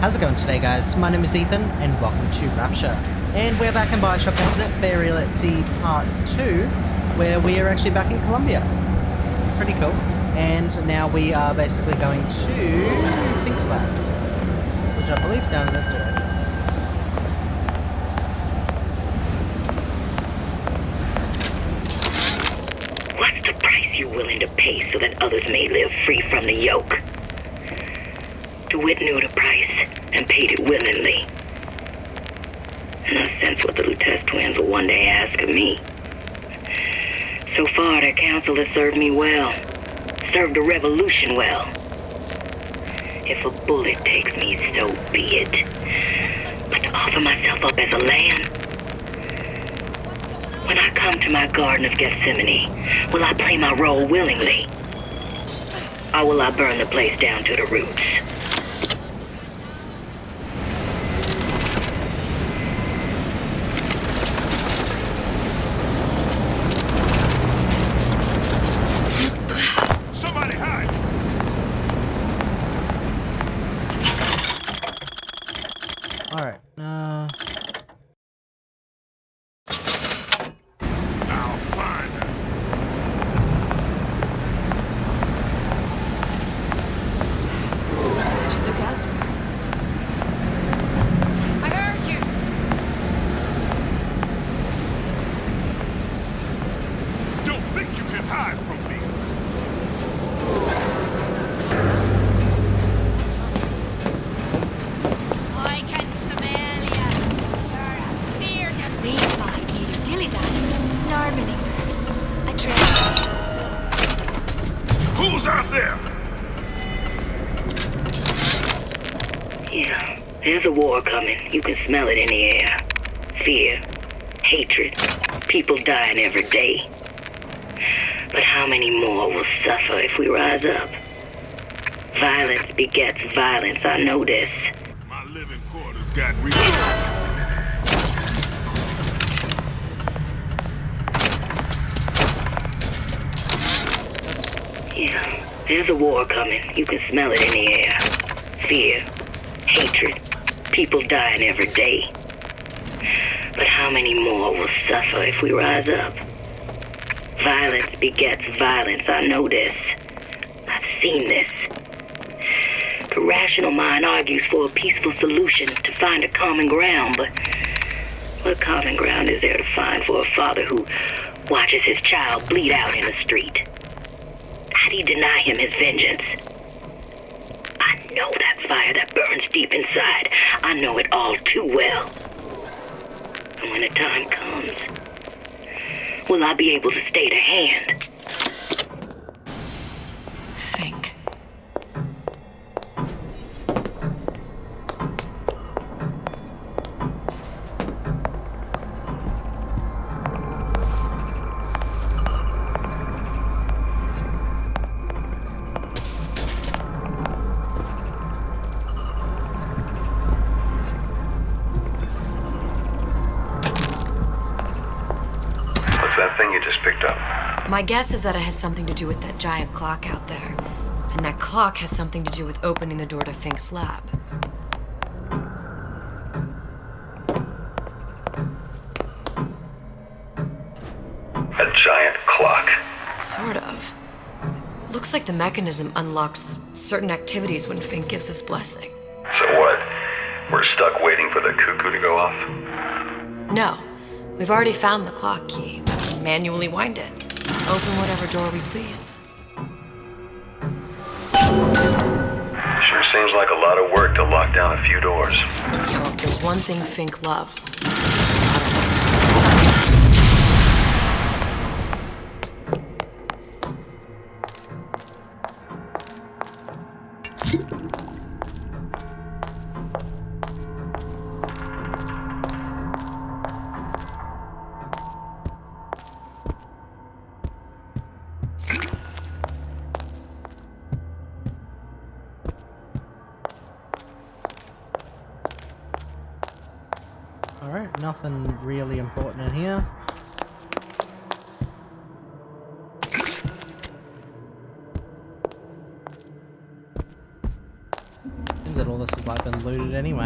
How's it going today, guys? My name is Ethan, and welcome to Rapture. And we're back in Bioshock Infinite Fairy, let's see, Part 2, where we are actually back in Colombia. Pretty cool. And now we are basically going to Fink's Lab, which I believe is down in this direction. What's the price you're willing to pay so that others may live free from the yoke? DeWitt knew the price and paid it willingly. And I sense what the Lutez twins will one day ask of me. So far, their counsel has served me well. Served the revolution well. If a bullet takes me, so be it. But to offer myself up as a lamb? When I come to my Garden of Gethsemane, will I play my role willingly? Or will I burn the place down to the roots? Alright, I'll find her. Did you look out? I heard you! Don't think you can hide from me. I can smell ya! You're a fear to me by dilly-dally. Normandy first. I Who's out there? Yeah, there's a war coming. You can smell it in the air. Fear, hatred, people dying every day. But how many more will suffer if we rise up? Violence begets violence, I know this. My living quarters got real. Yeah, there's a war coming. You can smell it in the air. Fear, hatred, people dying every day. But how many more will suffer if we rise up? Violence begets violence, I know this. I've seen this. The rational mind argues for a peaceful solution to find a common ground, but what common ground is there to find for a father who watches his child bleed out in the street? How do you deny him his vengeance? I know that fire that burns deep inside. I know it all too well. And when the time comes, will I be able to stay the hand? think. What's that thing you just picked up? My guess is that it has something to do with that giant clock out there. And that clock has something to do with opening the door to Fink's lab. A giant clock. Sort of. Looks like the mechanism unlocks certain activities when Fink gives his blessing. So what? We're stuck waiting for the cuckoo to go off? No, we've already found the clock key. Manually wind it. Open whatever door we please. Sure seems like a lot of work to lock down a few doors. Well, if there's one thing Fink loves, alright, nothing really important in here. Seems that all this has like been looted anyway.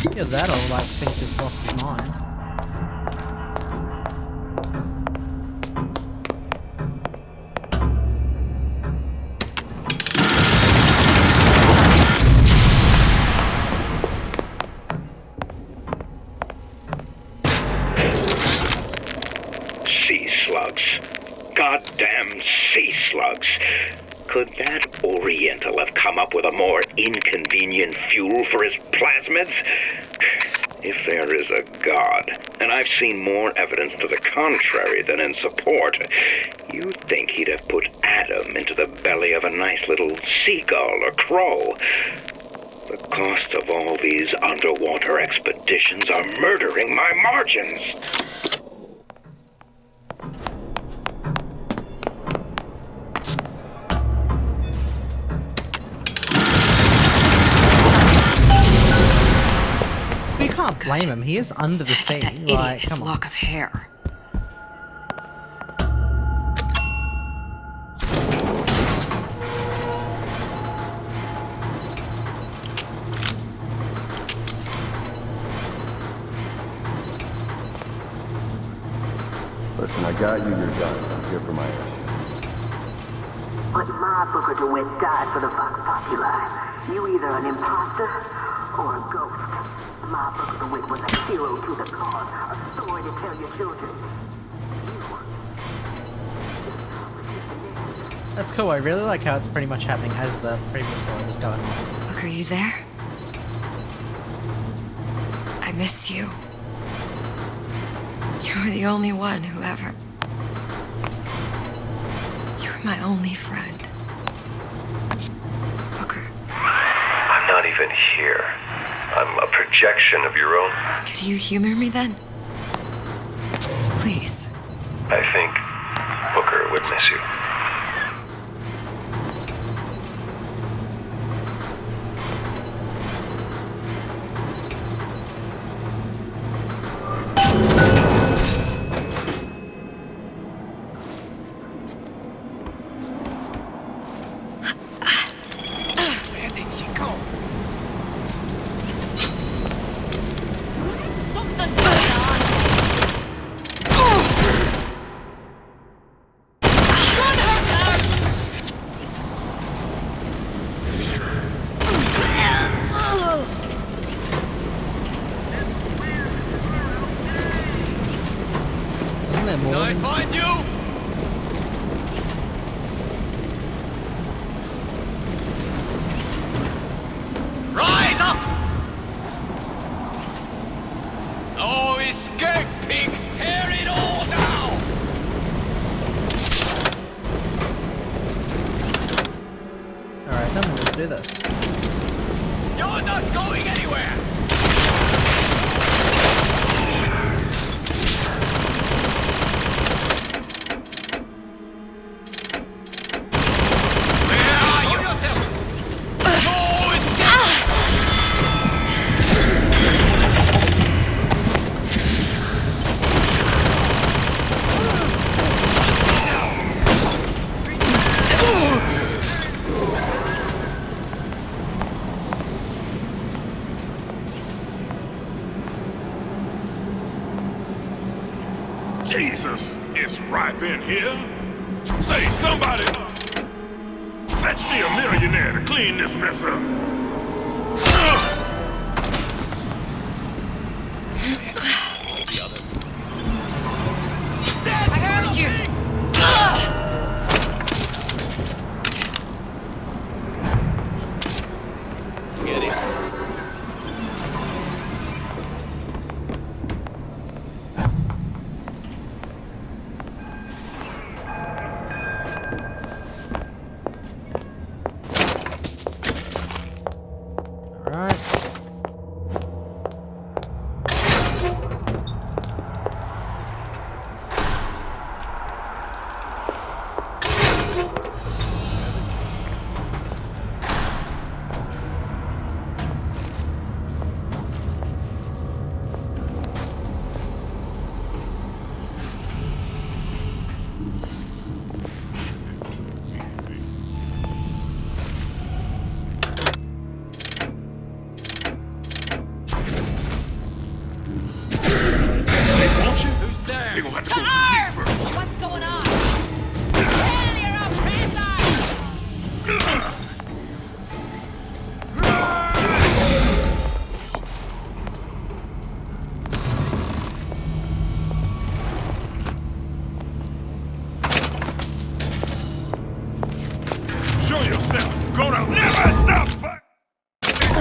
Either that or like think this lost his mind. Sea slugs. Goddamn sea slugs. Could that Oriental have come up with a more inconvenient fuel for his plasmids? If there is a God, and I've seen more evidence to the contrary than in support, you'd think he'd have put Adam into the belly of a nice little seagull or crow. The cost of all these underwater expeditions are murdering my margins. We can't blame him. He is under the sea. That idiot, Like, his come on. lock of hair. Listen, I got you your guns. I'm here for my issue. But my Booker DeWitt died for the Vox Populi. You either an imposter or a ghost. My Booker DeWitt was a hero to the cause, a story to tell your children. That's cool. I really like how it's pretty much happening as the previous story was going on. Look, are you there? I miss you. You were the only one who ever... You were my only friend. Booker, I'm not even here. I'm a projection of your own. could you humor me then? Please. I think Booker would miss you. Something's going on. Run her down! Isn't there more? I find you? Rise up! No escaping! Tear it all down! Alright, then we're gonna do this. You're not going anywhere! Where are you? No escape! Jesus, it's ripe in here. Say, somebody, fetch me a millionaire to clean this mess up. I heard you. Get it. Alright.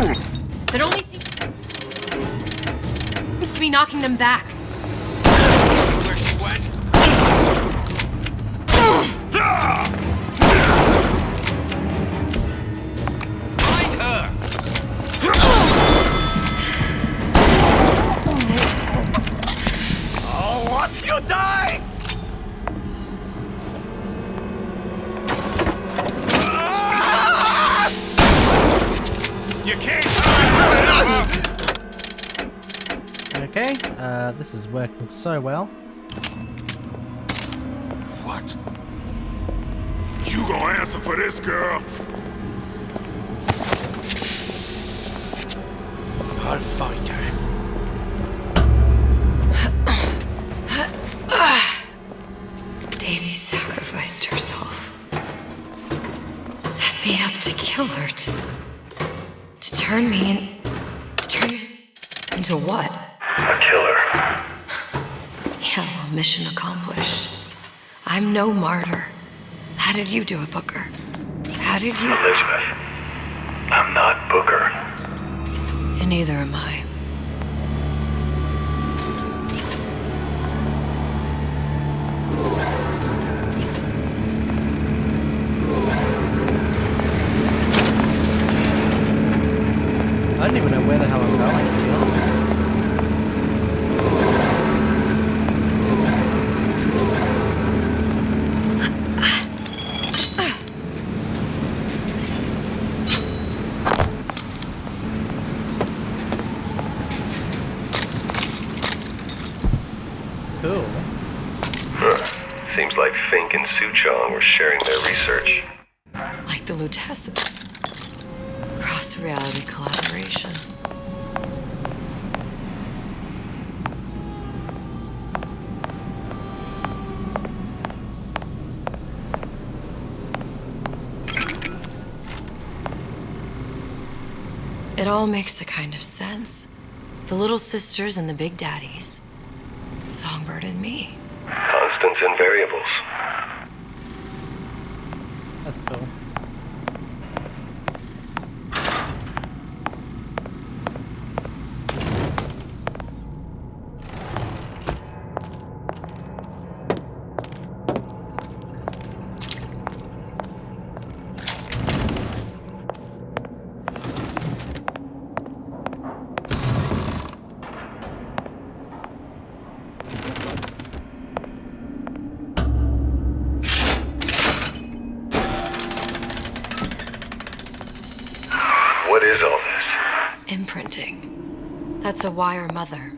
That only seems to be knocking them back. Where she went? Find her! Oh, what? You die! You can't. Okay, this is working so well. What? You gonna answer for this, girl? I'll find her. Daisy sacrificed herself. Set me up to kill her, to turn me into what? A killer. Yeah, well, mission accomplished. I'm no martyr. How did you do it, Booker? How did you? Elizabeth, I'm not Booker. And neither am I. I don't even know where the hell I'm going, to be honest. Cool. Seems like Fink and Suchong were sharing their research. Like the Lutesses. Cross-reality collaboration. It all makes a kind of sense. The little sisters and the big daddies. Songbird and me. Constants and variables. That's cool. What is all this? Imprinting. That's a wire mother.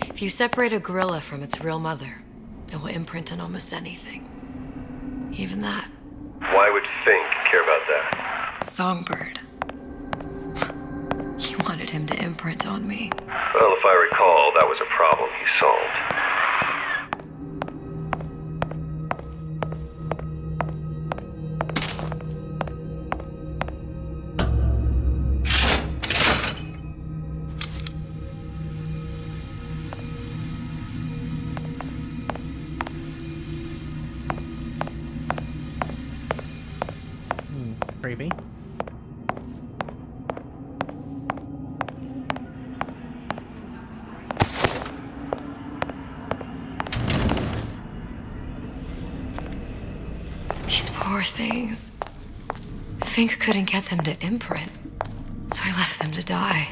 If you separate a gorilla from its real mother, it will imprint on almost anything. Even that. Why would Fink care about that? Songbird. He wanted him to imprint on me. Well, if I recall, that was a problem he solved. Creepy. These poor things. Fink couldn't get them to imprint, so I left them to die.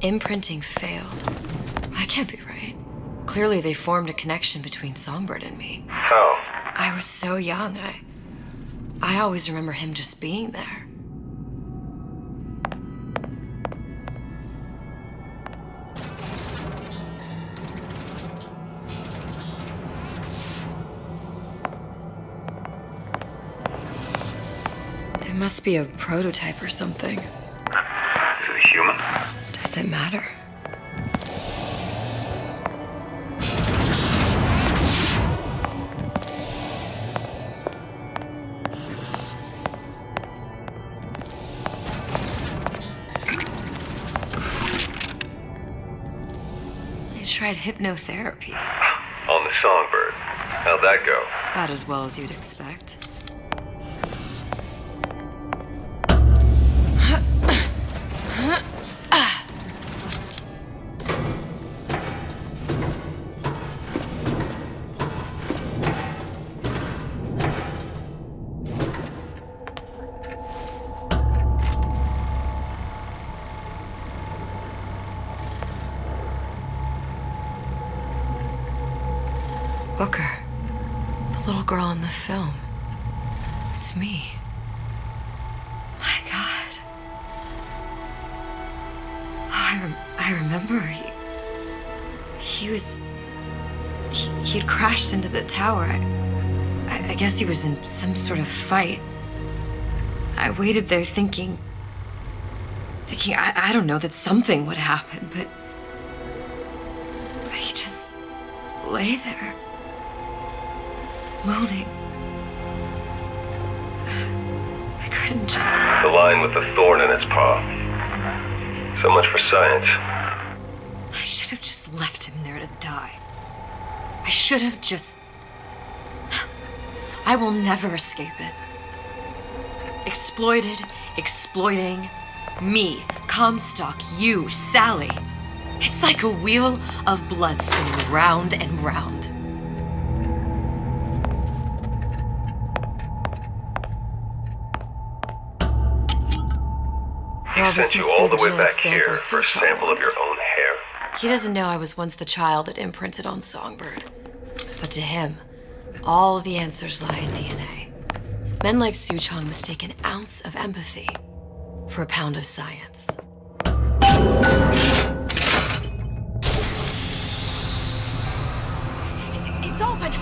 Imprinting failed. That can't be right. Clearly they formed a connection between Songbird and me. How? I was so young, I always remember him just being there. It must be a prototype or something. Is it a human? Does it matter? I tried hypnotherapy. On the Songbird. How'd that go? About as well as you'd expect. Booker, the little girl in the film. It's me. My God. Oh, I remember. He'd crashed into the tower. I guess he was in some sort of fight. I waited there thinking I don't know, that something would happen, but he just lay there. Moaning. I couldn't just... The lion with the thorn in its paw. So much for science. I should have just left him there to die. I should have just... I will never escape it. Exploited, exploiting, me, Comstock, you, Sally. It's like a wheel of blood spinning round and round. Well, this Sent you must all be the way genetic back here sample for a Suchong sample of wanted. your own hair. He doesn't know I was once the child that imprinted on Songbird. But to him, all the answers lie in DNA. Men like Suchong mistake an ounce of empathy for a pound of science. It's open.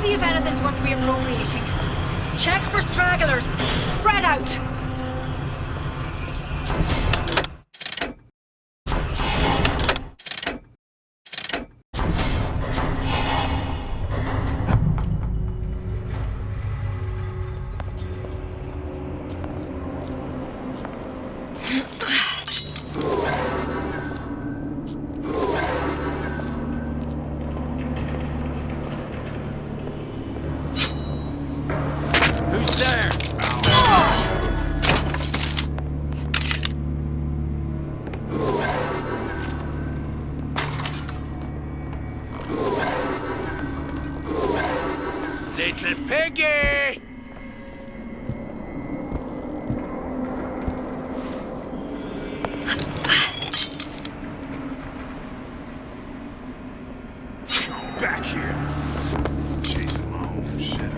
See if anything's worth reappropriating. Check for stragglers. Spread out. Who's there? Little piggy! Come back here. Chasing my own shadow.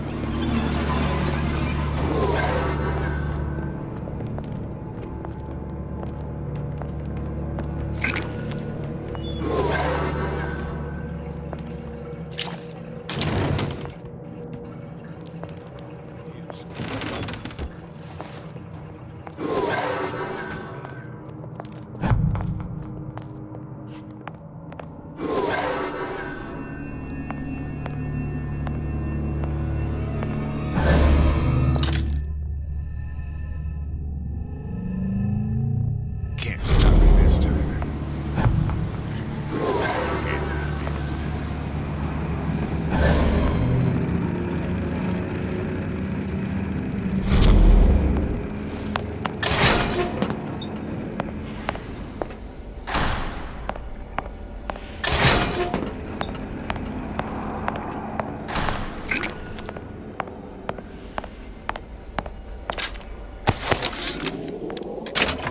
Can't stop me this time. Can't stop me this time.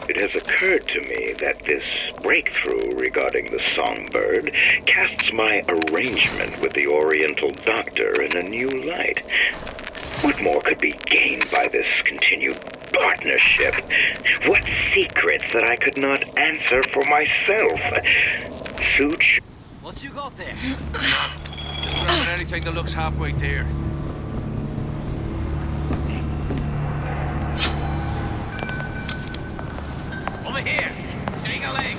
It has occurred to me that this breakthrough regarding the Songbird casts my arrangement with the Oriental Doctor in a new light. What more could be gained by this continued partnership? What secrets that I could not answer for myself? Such? What you got there? Just grabbing anything that looks halfway there. Over here! Sing a leg!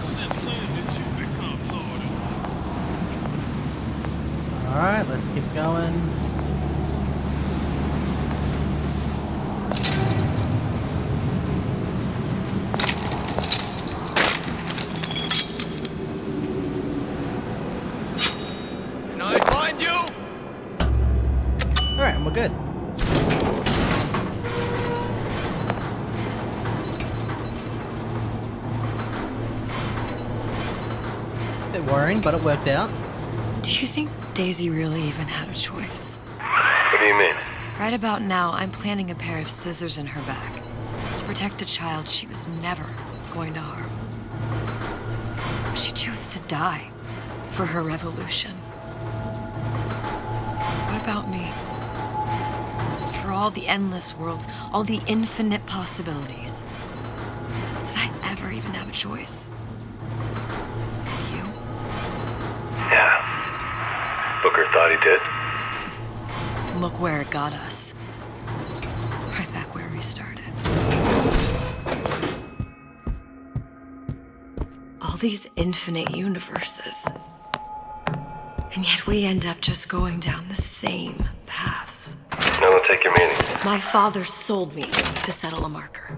Since when did you become Lord of Alright, let's keep going. Night, Alright, and we're good. Bit worrying, but it worked out. Do you think Daisy really even had a choice? What do you mean? Right about now, I'm planting a pair of scissors in her back to protect a child she was never going to harm. She chose to die for her revolution. What about me? For all the endless worlds, all the infinite possibilities. Did I ever even have a choice? Did you? Yeah. Booker thought he did. Look where it got us. Right back where we started. All these infinite universes. And yet we end up just going down the same paths. No, don't take your meaning. My father sold me to settle a marker.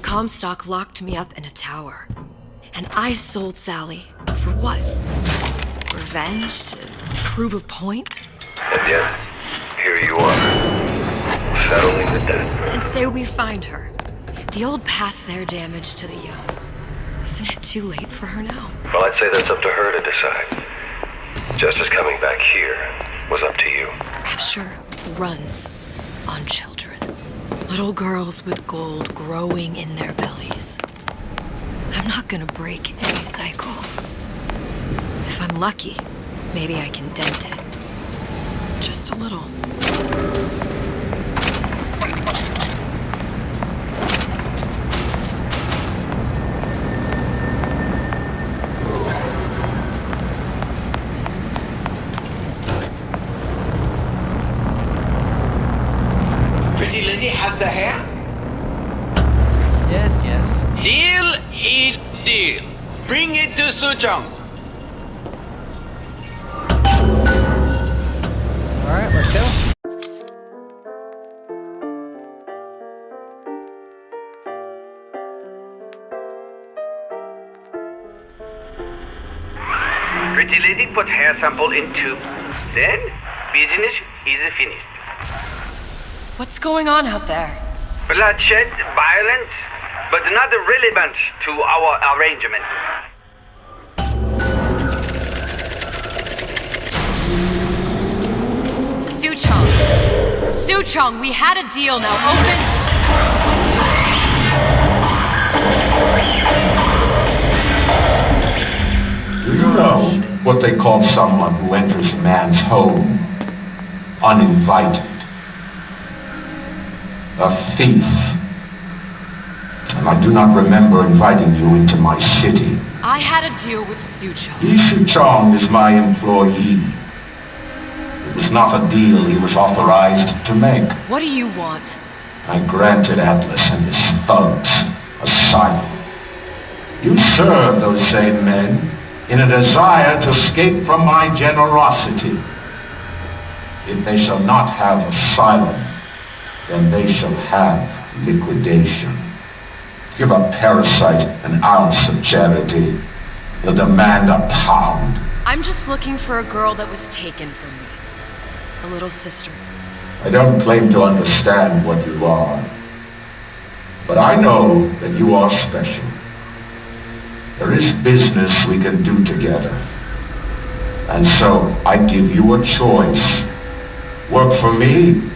Comstock locked me up in a tower. And I sold Sally for what? Revenge? To prove a point? And yet, here you are, settling the debt. And say we find her. The old past their damage to the young. Isn't it too late for her now? Well, I'd say that's up to her to decide. Justice coming back here was up to you. Rapture runs on children. Little girls with gold growing in their bellies. I'm not gonna break any cycle. If I'm lucky, maybe I can dent it. Just a little. Pretty lady has the hair? Yes, yes. Deal is deal. Bring it to Suchong. Alright, let's go. Pretty lady put hair sample in tube. Then, business is finished. What's going on out there? Bloodshed, violence, but not relevant to our arrangement. Suchong! Suchong, we had a deal, now open! Do you know what they call someone who enters a man's home uninvited? A thief. And I do not remember inviting you into my city. I had a deal with Suchong. Ishu Chong is my employee. It was not a deal he was authorized to make. What do you want? I granted Atlas and his thugs asylum. You serve those same men in a desire to escape from my generosity. If they shall not have asylum, then they shall have liquidation. Give a parasite an ounce of charity. He'll demand a pound. I'm just looking for a girl that was taken from me. A little sister. I don't claim to understand what you are, but I know that you are special. There is business we can do together. And so I give you a choice. Work for me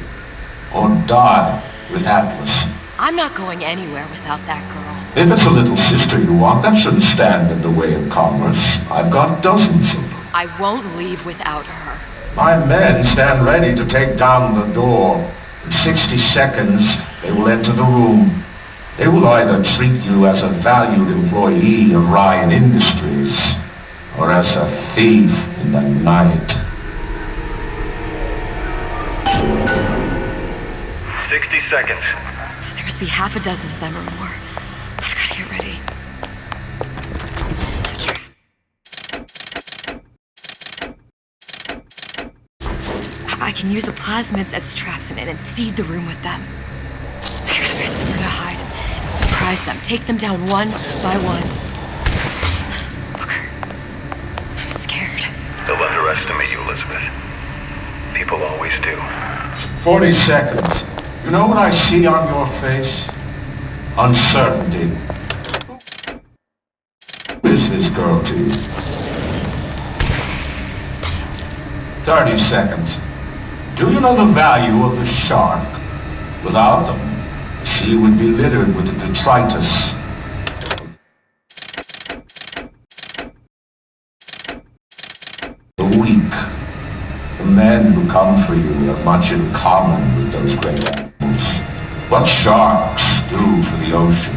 or die with Atlas. I'm not going anywhere without that girl. If it's a little sister you want, that shouldn't stand in the way of commerce. I've got dozens of them. I won't leave without her. My men stand ready to take down the door. In 60 seconds, they will enter the room. They will either treat you as a valued employee of Ryan Industries, or as a thief in the night. 60 seconds. There must be half a dozen of them or more. I've got to get ready. I can use the plasmids as traps and seed the room with them. I gotta find somewhere to hide and surprise them. Take them down one by one. Booker, I'm scared. They'll underestimate you, Elizabeth. People always always do. 40 seconds. You know what I see on your face? Uncertainty. Who is this girl to you? 30 seconds. Do you know the value of the shark? Without them, the sea would be littered with the detritus. The weak. The men who come for you have much in common with those great animals. What sharks do for the ocean,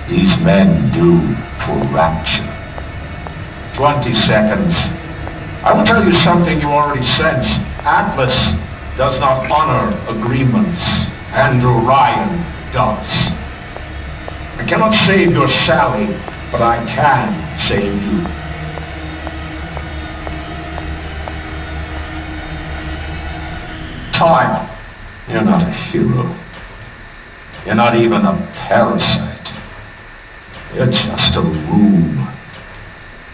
these men do for Rapture. 20 seconds. I will tell you something you already sense. Atlas does not honor agreements. Andrew Ryan does. I cannot save your Sally, but I can save you. Time. You're not a hero. You're not even a parasite. You're just a rube.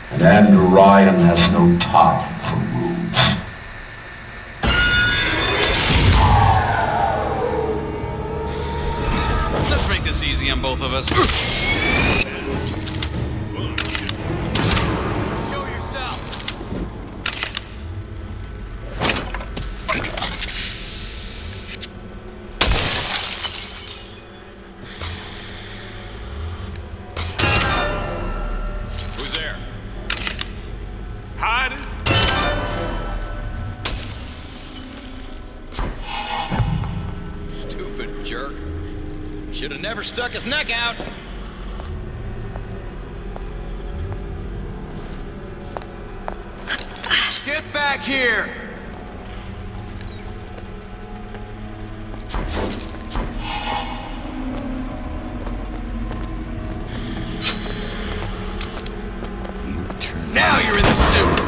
And Andrew Ryan has no time for rubes. Let's make this easy on both of us. Show yourself. Who's there? Hiding? Stupid jerk. Should have never stuck his neck out. Get back here! Now you're in the soup!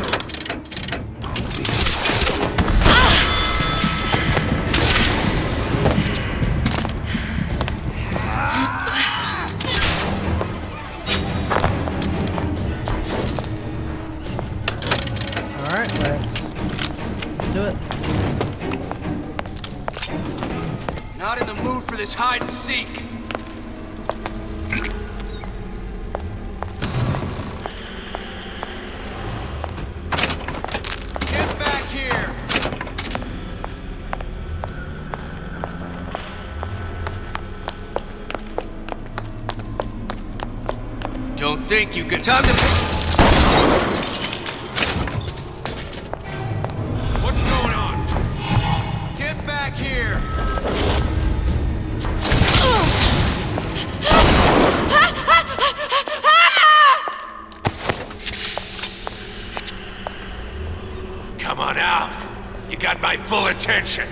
Alright, let's do it. Not in the mood for this hide and seek. Get back here! Don't think you can time to... What's going on? Get back here! Come on out. You got my full attention.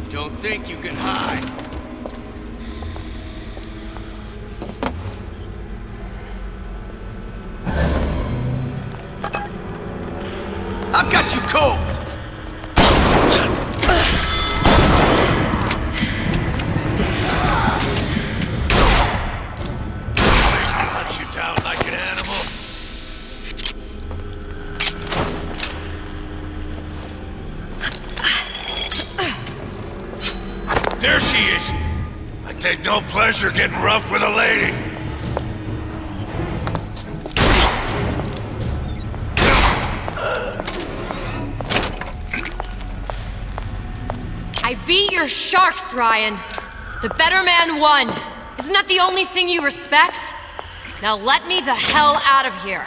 Don't think you can hide. I've got you cold! Hunt you down like an animal. There she is. I take no pleasure getting rough with a lady. I beat your sharks, Ryan. The better man won. Isn't that the only thing you respect? Now let me the hell out of here.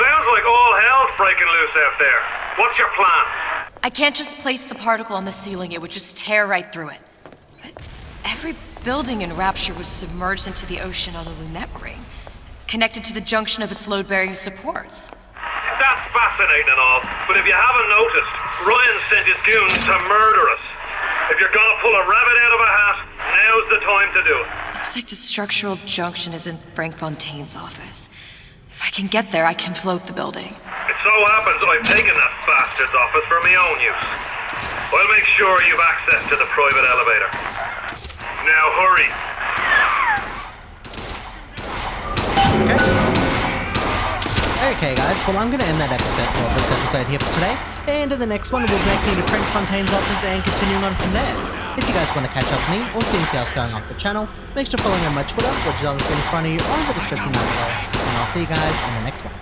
Sounds like all hell's breaking loose out there. What's your plan? I can't just place the particle on the ceiling, it would just tear right through it. But every building in Rapture was submerged into the ocean on the Lunette ring, connected to the junction of its load-bearing supports. That's fascinating and all, but if you haven't noticed, Ryan sent his goons to murder us. If you're gonna pull a rabbit out of a hat, now's the time to do it. Looks like the structural junction is in Frank Fontaine's office. If I can get there, I can float the building. It so happens I've taken that bastard's office for my own use. I'll make sure you've access to the private elevator. Now hurry. Okay guys, well I'm going to end that episode here for today, and in the next one we'll be making to Frank Fontaine's office and continuing on from there. If you guys want to catch up with me or see anything else going on the channel, make sure to follow me on my Twitter, which is on the screen in front of you or in the description down below, and I'll see you guys in the next one.